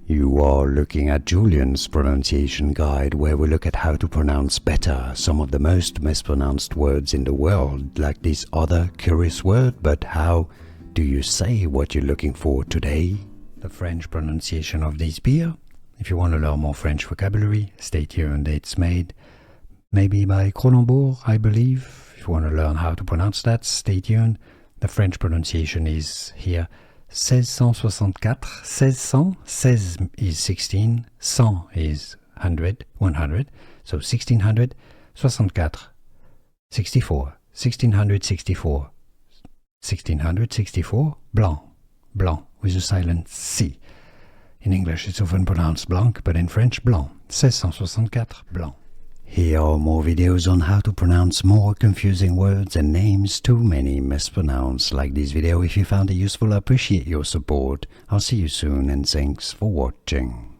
You are looking at Julian's pronunciation guide, where we look at how to pronounce better some of the most mispronounced words in the world, like this other curious word, but how do you say what you're looking for today? The French pronunciation of this beer. If you want to learn more French vocabulary, stay tuned. It's made maybe by Cronenbourg, I believe. If you want to learn how to pronounce that, stay tuned. The French pronunciation is here. 1664, 1600, 16 is 16, 100 is 100, so 1600, 64, 64, 1664, 1664, blanc, blanc, with a silent C. In English it's often pronounced blanc, but in French, blanc, 1664, blanc. Here are more videos on how to pronounce more confusing words and names too many mispronounced. Like this video if you found it useful. I appreciate your support. I'll see you soon and thanks for watching.